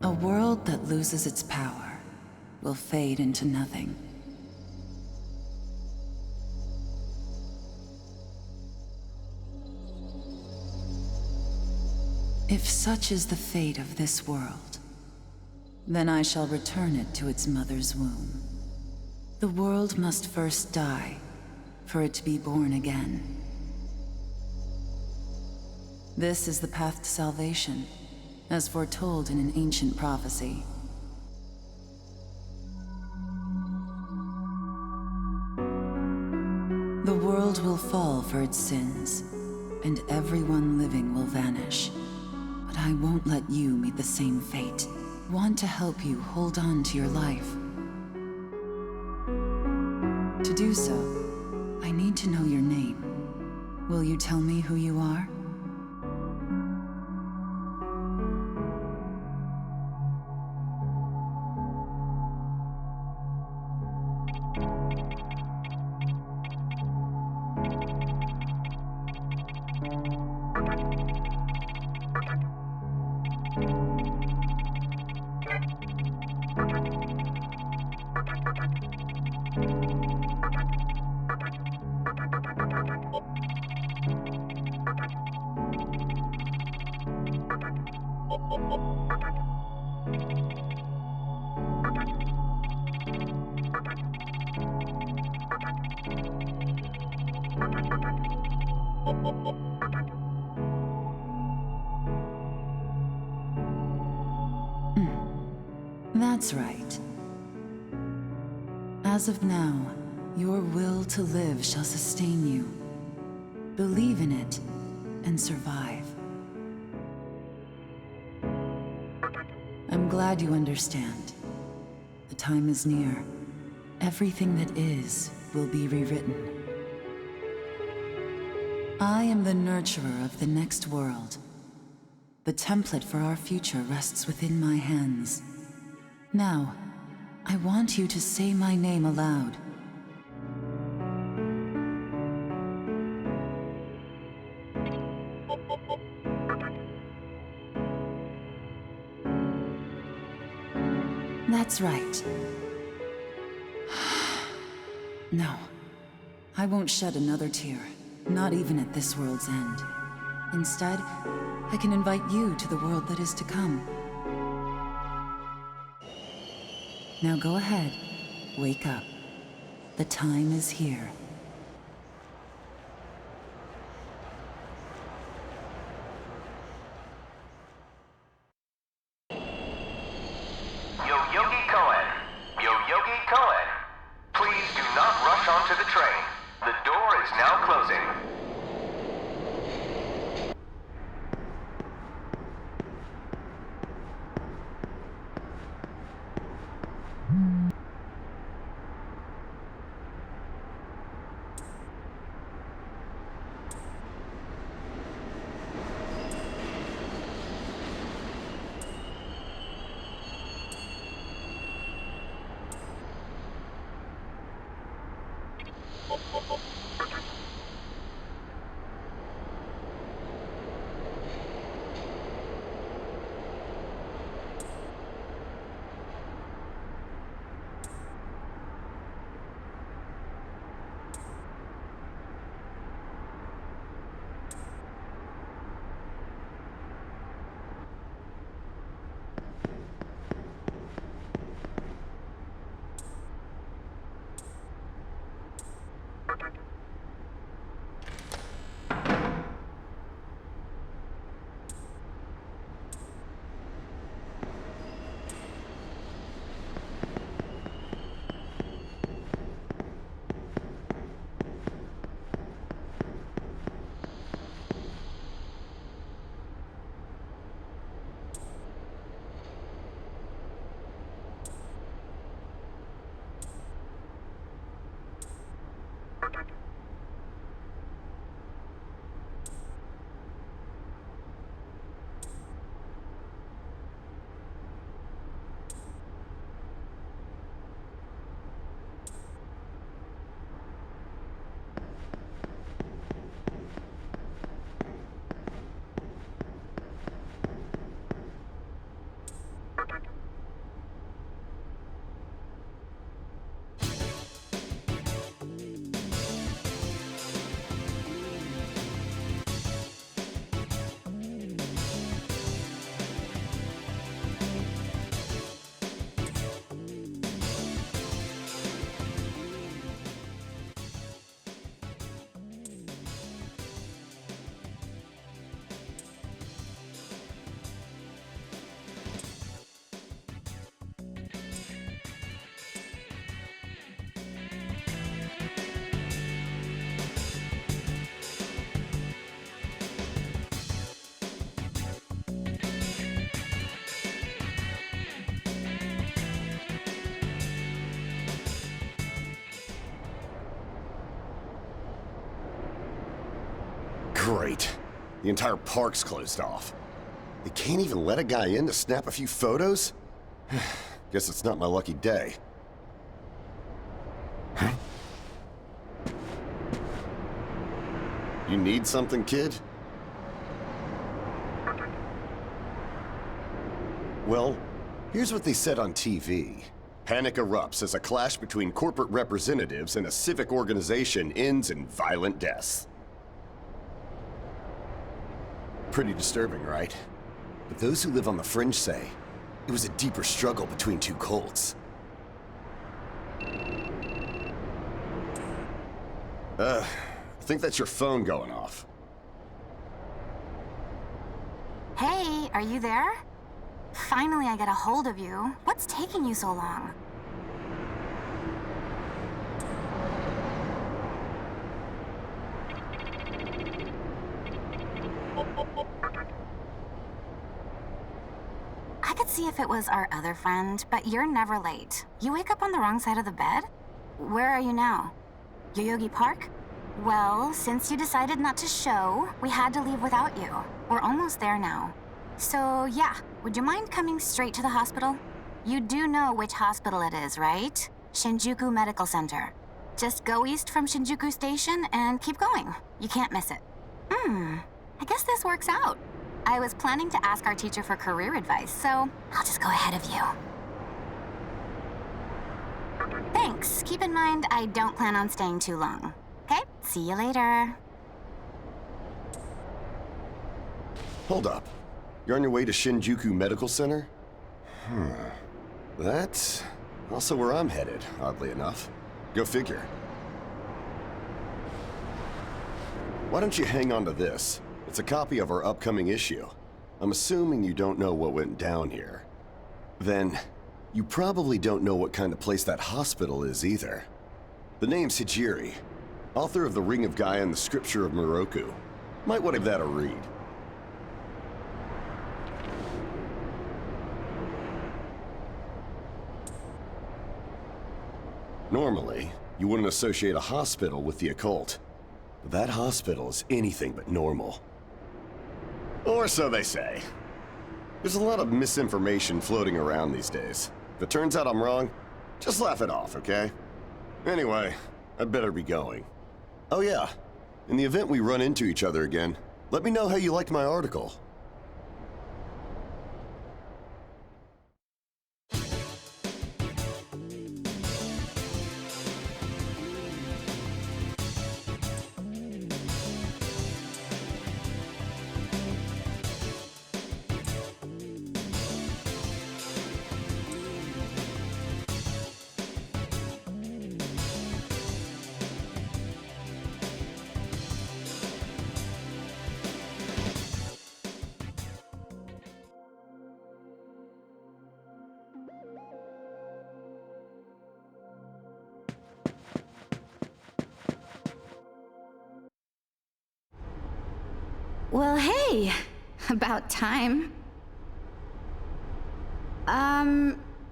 A world that loses its power will fade into nothing. If such is the fate of this world, then I shall return it to its mother's womb. The world must first die for it to be born again. This is the path to salvation, as foretold in an ancient prophecy. The world will fall for its sins, and everyone living will vanish. But I won't let you meet the same fate. Want to help you hold on to your life. To do so, I need to know your name. Will you tell me who you are? That's right. As of now, your will to live shall sustain you. Believe in it and survive. I'm glad you understand. The time is near. Everything that is will be rewritten. I am the nurturer of the next world. The template for our future rests within my hands. Now, I want you to say my name aloud. That's right. No, I won't shed another tear, not even at this world's end. Instead, I can invite you to the world that is to come. Now go ahead, wake up. The time is here. Please do not rush onto the train. The door is now closing. Great. The entire park's closed off. They can't even let a guy in to snap a few photos? Guess it's not my lucky day. Huh? You need something, kid? Well, here's what they said on TV. Panic erupts as a clash between corporate representatives and a civic organization ends in violent deaths. Pretty disturbing, right? But those who live on the fringe say it was a deeper struggle between two cults. I think that's your phone going off. Hey, are you there? Finally, I get a hold of you. What's taking you so long? I could see if it was our other friend, but you're never late. You wake up on the wrong side of the bed? Where are you now? Yoyogi Park? Well, since you decided not to show, we had to leave without you. We're almost there now. So, yeah, would you mind coming straight to the hospital? You do know which hospital it is, right? Shinjuku Medical Center. Just go east from Shinjuku Station and keep going. You can't miss it. I guess this works out. I was planning to ask our teacher for career advice, so I'll just go ahead of you. Thanks. Keep in mind, I don't plan on staying too long. Okay? See you later. Hold up. You're on your way to Shinjuku Medical Center? That's also where I'm headed, oddly enough. Go figure. Why don't you hang on to this? It's a copy of our upcoming issue. I'm assuming you don't know what went down here. Then, you probably don't know what kind of place that hospital is either. The name's Hijiri, author of The Ring of Gaia and the Scripture of Moroku. Might want to give that a read. Normally, you wouldn't associate a hospital with the occult. But that hospital is anything but normal. Or so they say. There's a lot of misinformation floating around these days. If it turns out I'm wrong, just laugh it off, okay? Anyway, I'd better be going. Oh yeah, in the event we run into each other again, let me know how you liked my article. Well, hey, about time.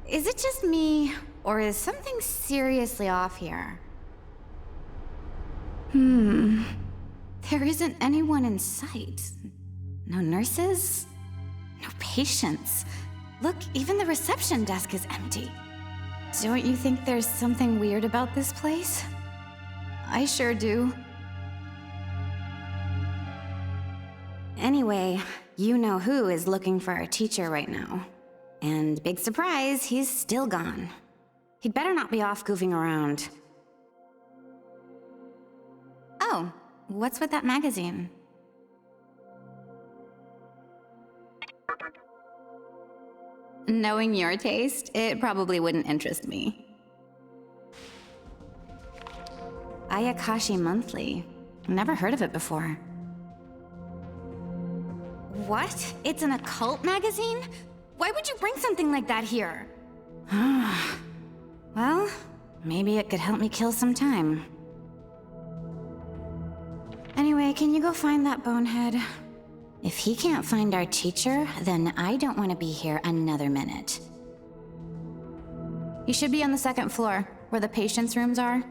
Is it just me, or is something seriously off here? There isn't anyone in sight. No nurses, no patients. Look, even the reception desk is empty. Don't you think there's something weird about this place? I sure do. Anyway, you know who is looking for our teacher right now. And big surprise, he's still gone. He'd better not be off goofing around. Oh, what's with that magazine? Knowing your taste, it probably wouldn't interest me. Ayakashi Monthly. Never heard of it before. What? It's an occult magazine? Why would you bring something like that here? Well, maybe it could help me kill some time. Anyway, can you go find that bonehead? If he can't find our teacher, then I don't want to be here another minute. You should be on the second floor, where the patients' rooms are.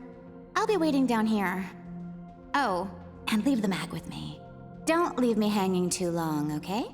I'll be waiting down here. Oh, and leave the mag with me. Don't leave me hanging too long, okay?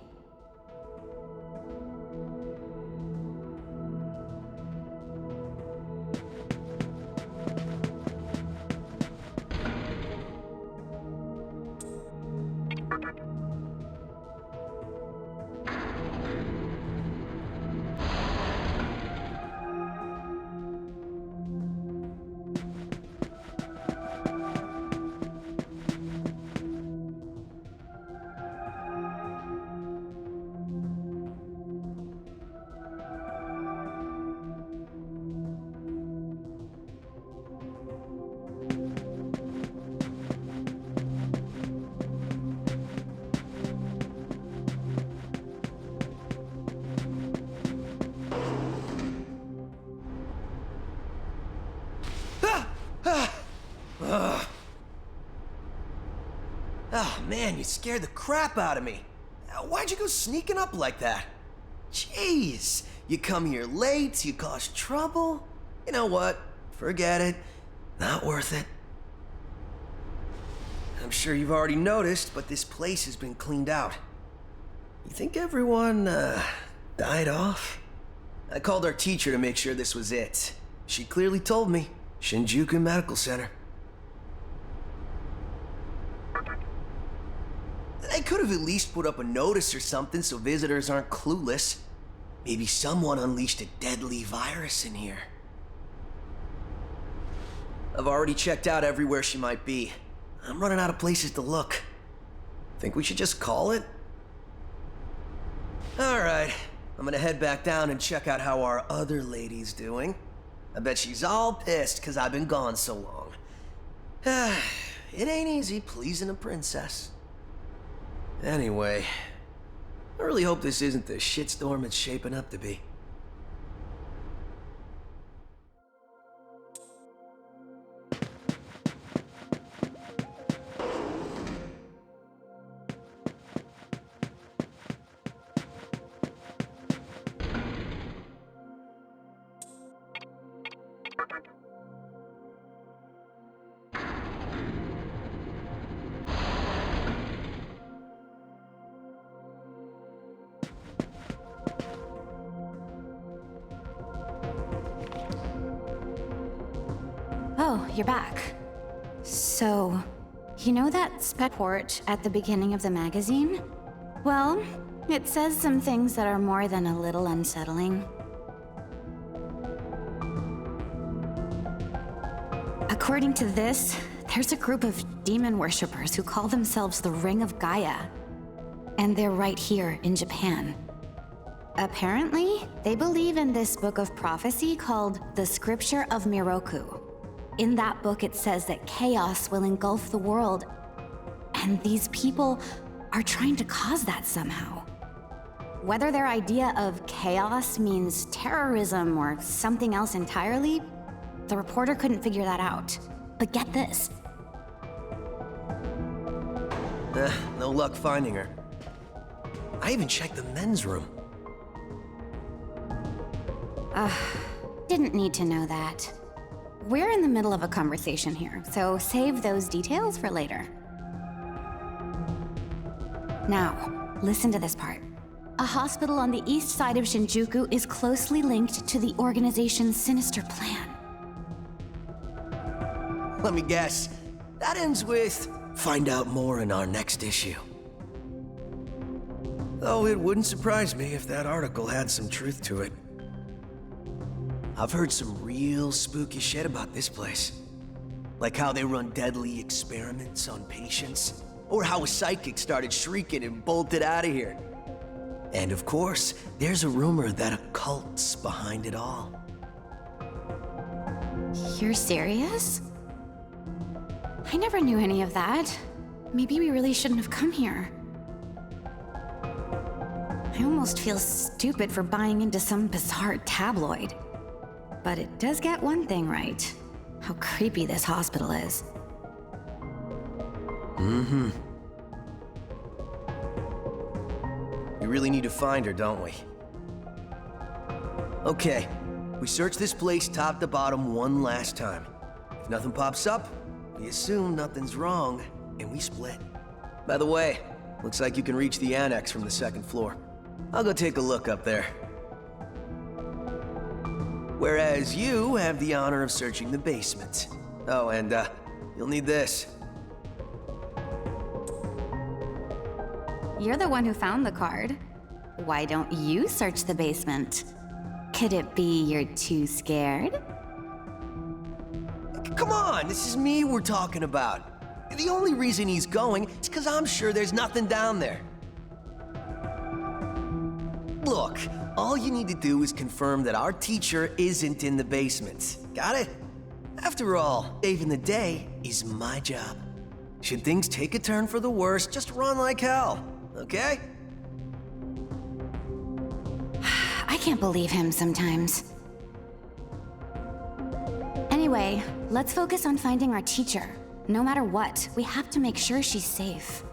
Oh man, you scared the crap out of me. Why'd you go sneaking up like that? Jeez, you come here late, you cause trouble. You know what? Forget it. Not worth it. I'm sure you've already noticed, but this place has been cleaned out. You think everyone, died off? I called our teacher to make sure this was it. She clearly told me. Shinjuku Medical Center. They could have at least put up a notice or something so visitors aren't clueless. Maybe someone unleashed a deadly virus in here. I've already checked out everywhere she might be. I'm running out of places to look. Think we should just call it? Alright, I'm gonna head back down and check out how our other lady's doing. I bet she's all pissed because I've been gone so long. It ain't easy pleasing a princess. Anyway, I really hope this isn't the shitstorm it's shaping up to be. Oh, you're back. So, you know that spec port at the beginning of the magazine? Well, it says some things that are more than a little unsettling. According to this, there's a group of demon worshippers who call themselves the Ring of Gaia. And they're right here in Japan. Apparently, they believe in this book of prophecy called the Scripture of Miroku. In that book, it says that chaos will engulf the world, and these people are trying to cause that somehow. Whether their idea of chaos means terrorism or something else entirely, the reporter couldn't figure that out. But get this. No luck finding her. I even checked the men's room. Didn't need to know that. We're in the middle of a conversation here, so save those details for later. Now, listen to this part. A hospital on the east side of Shinjuku is closely linked to the organization's sinister plan. Let me guess. That ends with, find out more in our next issue. Though it wouldn't surprise me if that article had some truth to it. I've heard some real spooky shit about this place. Like how they run deadly experiments on patients, or how a psychic started shrieking and bolted out of here. And of course, there's a rumor that a cult's behind it all. You're serious? I never knew any of that. Maybe we really shouldn't have come here. I almost feel stupid for buying into some bizarre tabloid. But it does get one thing right. How creepy this hospital is. Mm-hmm. We really need to find her, don't we? Okay, we search this place top to bottom one last time. If nothing pops up, we assume nothing's wrong, and we split. By the way, Looks like you can reach the annex from the second floor. I'll go take a look up there. Whereas you have the honor of searching the basement. Oh, and you'll need this. You're the one who found the card. Why don't you search the basement? Could it be you're too scared? Come on, this is me we're talking about. The only reason he's going is because I'm sure there's nothing down there. Look, all you need to do is confirm that our teacher isn't in the basement. Got it? After all, saving the day is my job. Should things take a turn for the worse, just run like hell, okay? I can't believe him sometimes. Anyway, let's focus on finding our teacher. No matter what, we have to make sure she's safe.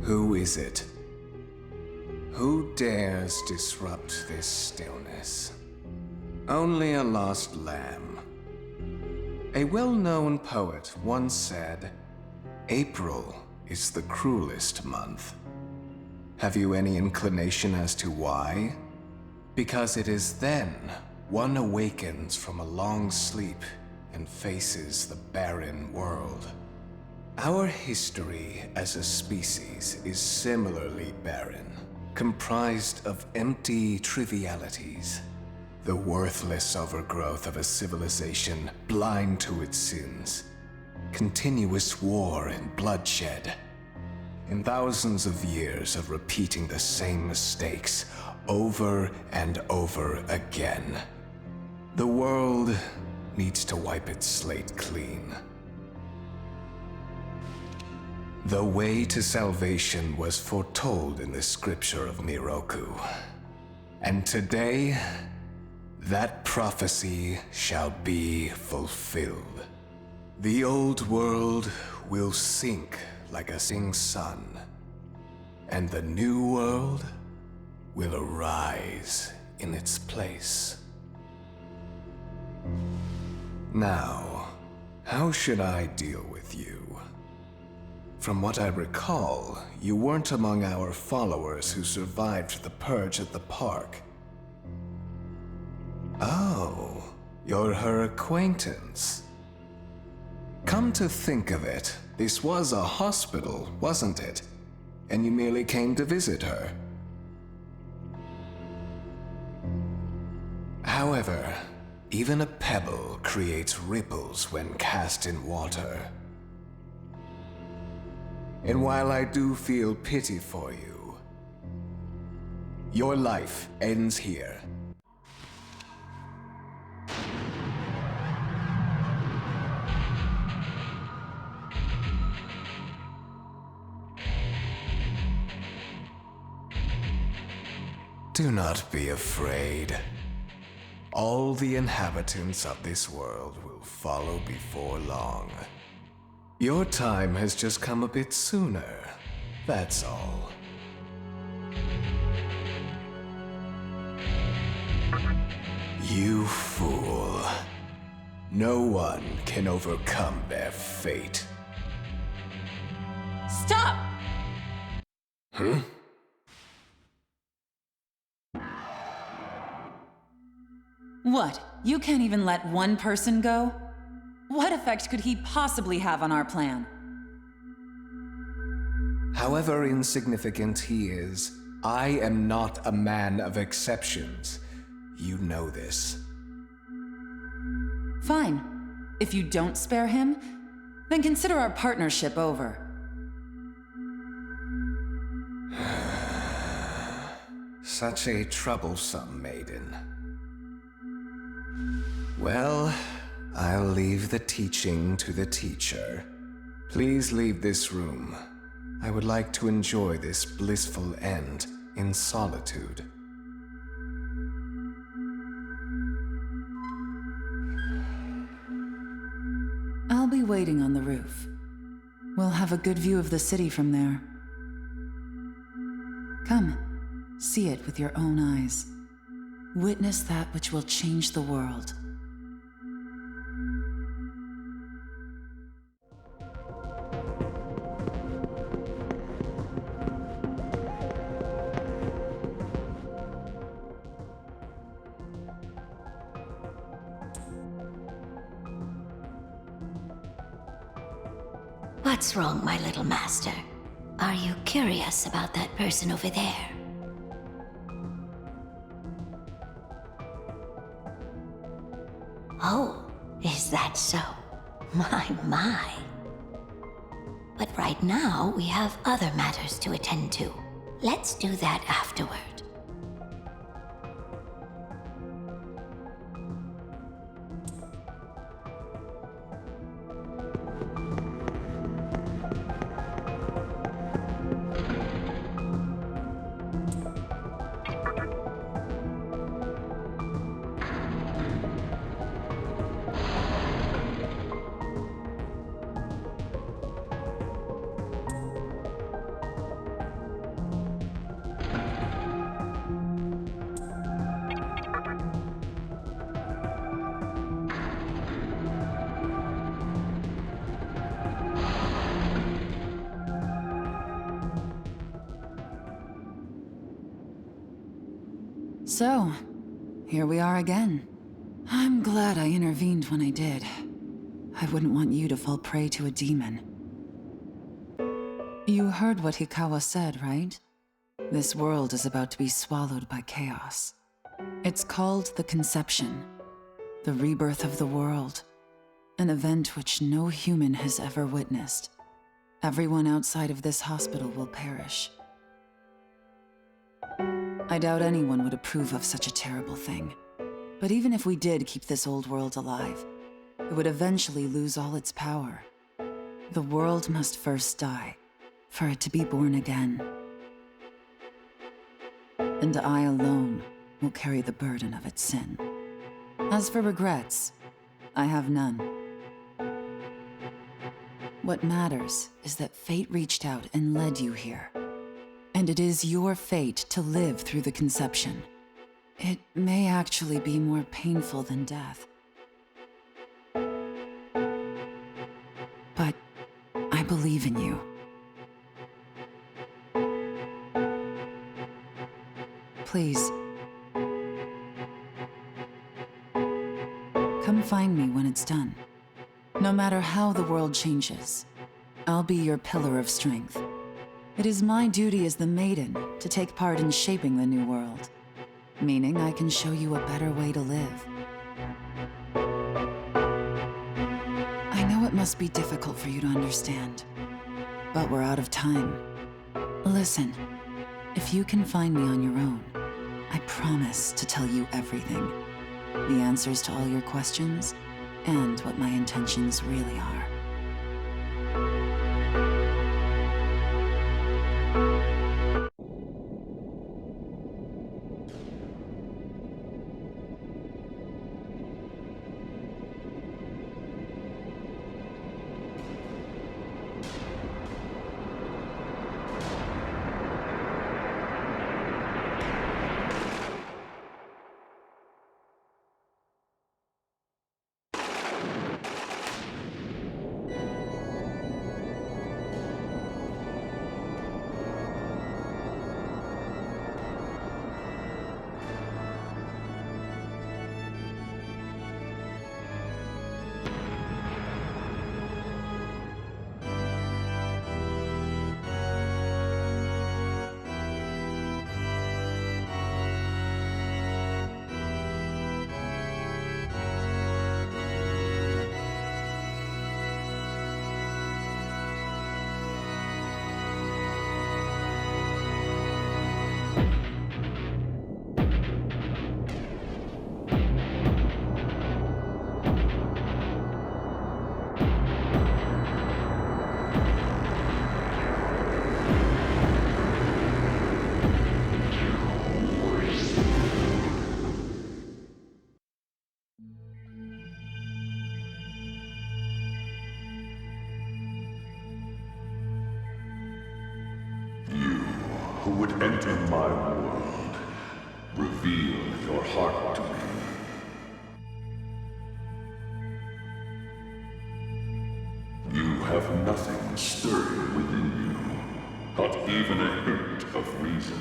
Who is it? Who dares disrupt this stillness? Only a lost lamb. A well-known poet once said, "April is the cruelest month." Have you any inclination as to why? Because it is then one awakens from a long sleep and faces the barren world. Our history as a species is similarly barren, comprised of empty trivialities. The worthless overgrowth of a civilization blind to its sins. Continuous war and bloodshed. In thousands of years of repeating the same mistakes over and over again. The world needs to wipe its slate clean. The way to salvation was foretold in the scripture of Miroku. And today, that prophecy shall be fulfilled. The old world will sink like a sinking sun, and the new world will arise in its place. Now, how should I deal with you? From what I recall, you weren't among our followers who survived the purge at the park. Oh, you're her acquaintance. Come to think of it, this was a hospital, wasn't it? And you merely came to visit her. However, even a pebble creates ripples when cast in water. And while I do feel pity for you, your life ends here. Do not be afraid. All the inhabitants of this world will follow before long. Your time has just come a bit sooner, that's all. You fool. No one can overcome their fate. Stop! Huh? What? You can't even let one person go? What effect could he possibly have on our plan? However insignificant he is, I am not a man of exceptions. You know this. Fine. If you don't spare him, then consider our partnership over. Such a troublesome maiden. Well, I'll leave the teaching to the teacher. Please leave this room. I would like to enjoy this blissful end in solitude. I'll be waiting on the roof. We'll have a good view of the city from there. Come, see it with your own eyes. Witness that which will change the world. What's wrong, my little master? Are you curious about that person over there? Oh, is that so? My. But right now, we have other matters to attend to. Let's do that afterward. So, here we are again. I'm glad I intervened when I did. I wouldn't want you to fall prey to a demon. You heard what Hikawa said, right? This world is about to be swallowed by chaos. It's called the Conception, the rebirth of the world, an event which no human has ever witnessed. Everyone outside of this hospital will perish. I doubt anyone would approve of such a terrible thing. But even if we did keep this old world alive, it would eventually lose all its power. The world must first die, for it to be born again. And I alone will carry the burden of its sin. As for regrets, I have none. What matters is that fate reached out and led you here. And it is your fate to live through the Conception. It may actually be more painful than death. But I believe in you. Please. Come find me when it's done. No matter how the world changes, I'll be your pillar of strength. It is my duty as the Maiden to take part in shaping the new world, meaning I can show you a better way to live. I know it must be difficult for you to understand, but we're out of time. Listen, if you can find me on your own, I promise to tell you everything. The answers to all your questions, and what my intentions really are. enter my world, reveal your heart to me. You have nothing stirring within you, not even a hint of reason.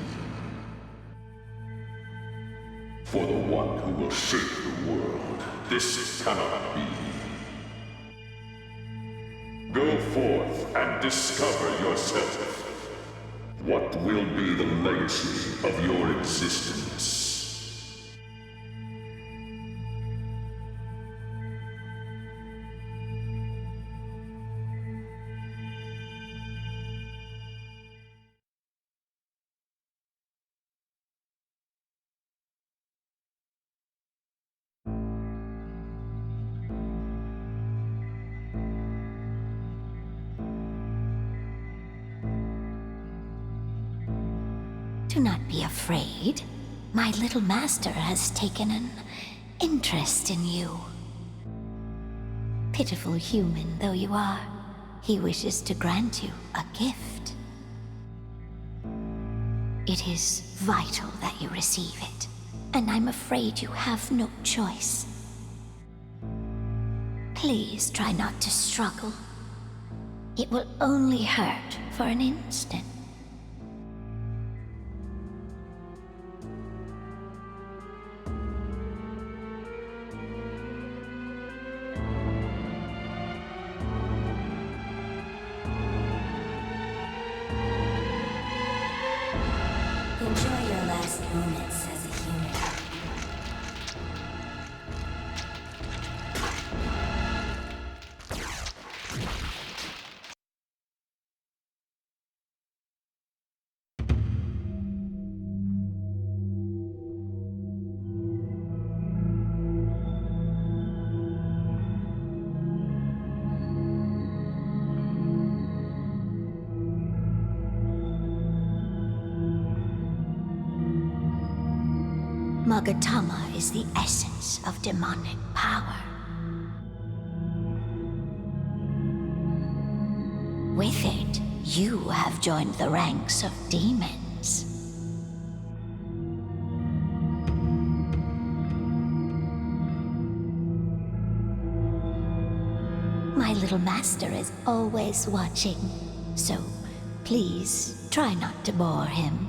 For the one who will shape the world, this cannot be. Go forth and discover yourself. What will be the legacy of your existence? Do not be afraid. My little master has taken an interest in you. Pitiful human though you are, he wishes to grant you a gift. It is vital that you receive it, and I'm afraid you have no choice. Please try not to struggle. It will only hurt for an instant. Enjoy your last moments as a human. Magatama is the essence of demonic power. With it, you have joined the ranks of demons. My little master is always watching, so please try not to bore him.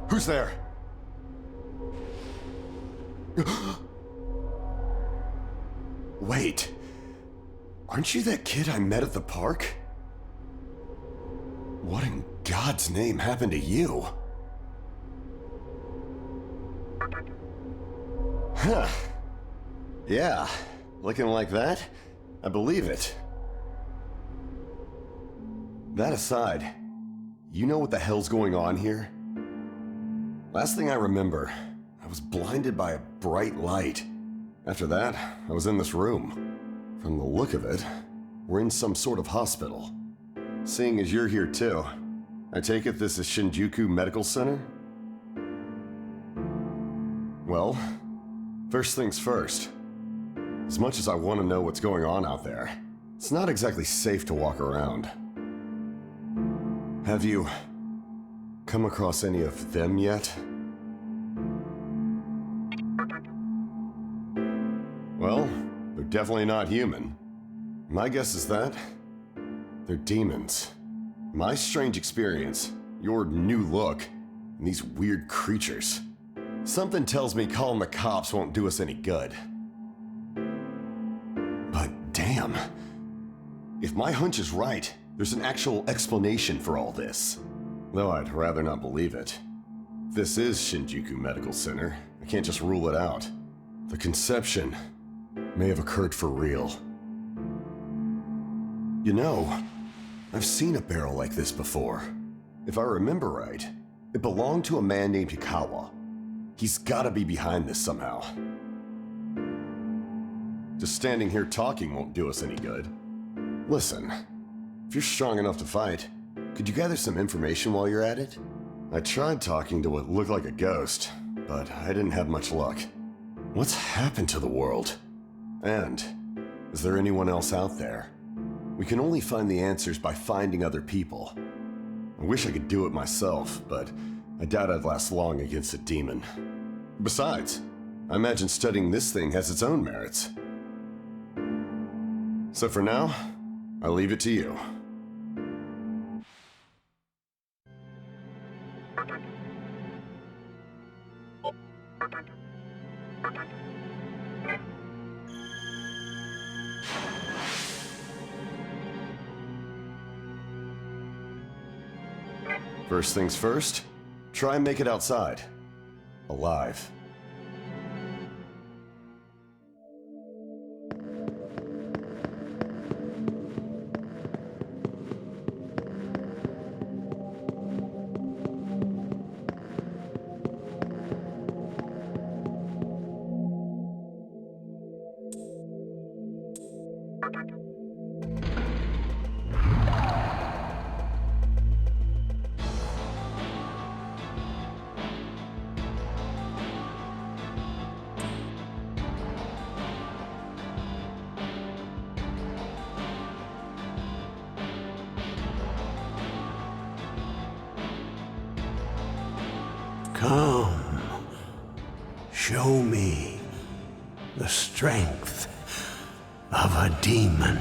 Who's there? Wait. Aren't you that kid I met at the park? What in God's name happened to you? Huh. Yeah, looking like that? I believe it. That aside, you know what the hell's going on here? Last thing I remember, I was blinded by a bright light. After that, I was in this room. From the look of it, we're in some sort of hospital. Seeing as you're here too, I take it this is Shinjuku Medical Center? Well, first things first. As much as I want to know what's going on out there, it's not exactly safe to walk around. Have you come across any of them yet? Well, they're definitely not human. My guess is that they're demons. My strange experience, your new look, and these weird creatures. Something tells me calling the cops won't do us any good. Damn. If my hunch is right, there's an actual explanation for all this. Though I'd rather not believe it. If this is Shinjuku Medical Center, I can't just rule it out. The conception may have occurred for real. You know, I've seen a barrel like this before. If I remember right, it belonged to a man named Hikawa. He's gotta be behind this somehow. Just standing here talking won't do us any good. Listen, if you're strong enough to fight, could you gather some information while you're at it? I tried talking to what looked like a ghost, but I didn't have much luck. What's happened to the world? And is there anyone else out there? We can only find the answers by finding other people. I wish I could do it myself, but I doubt I'd last long against a demon. Besides, I imagine studying this thing has its own merits. So for now, I leave it to you. First things first, try and make it outside. Alive. Come, show me the strength of a demon.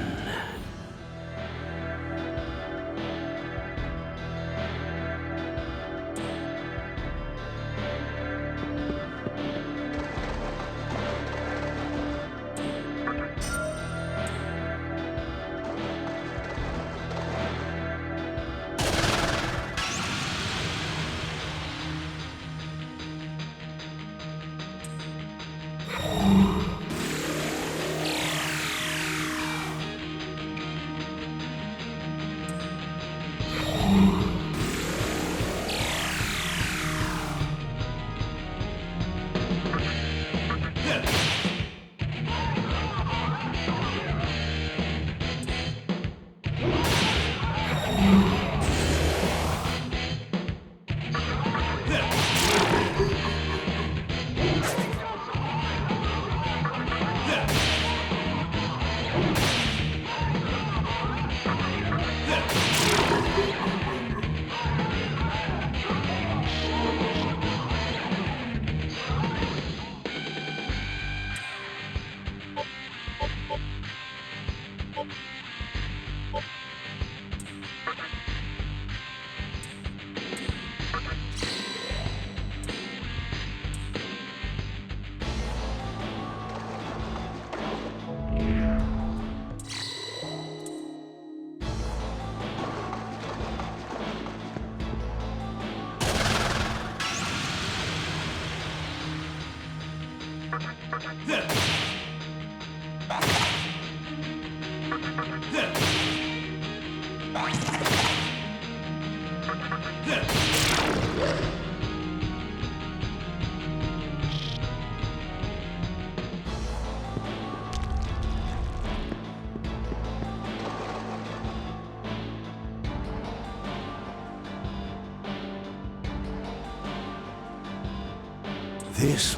This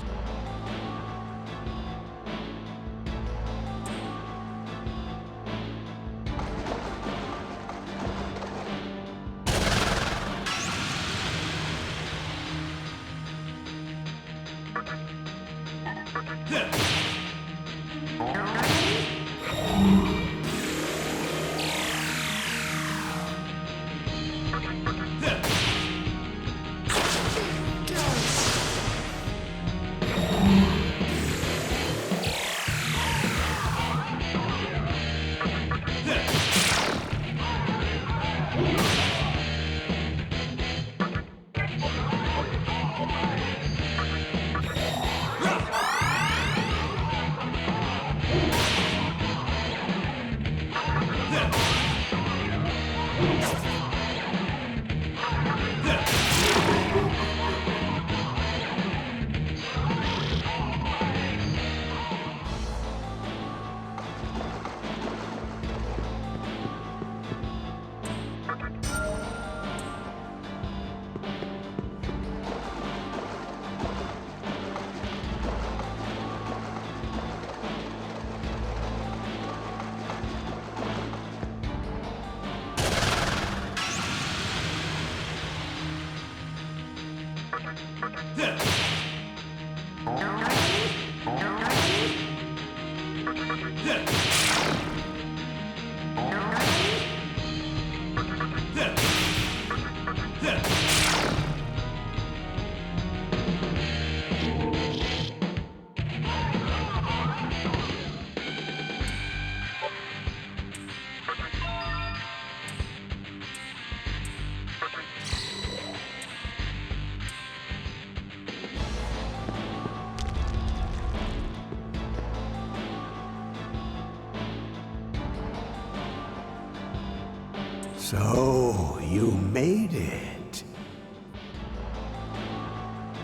So, you made it.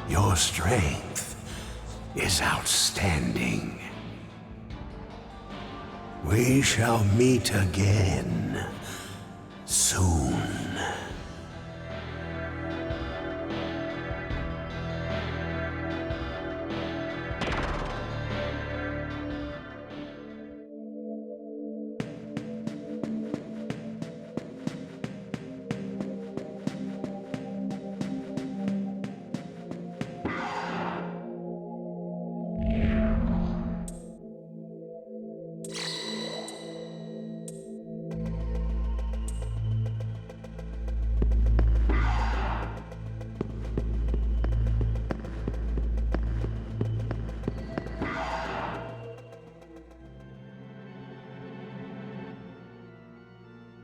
Your strength is outstanding. We shall meet again soon.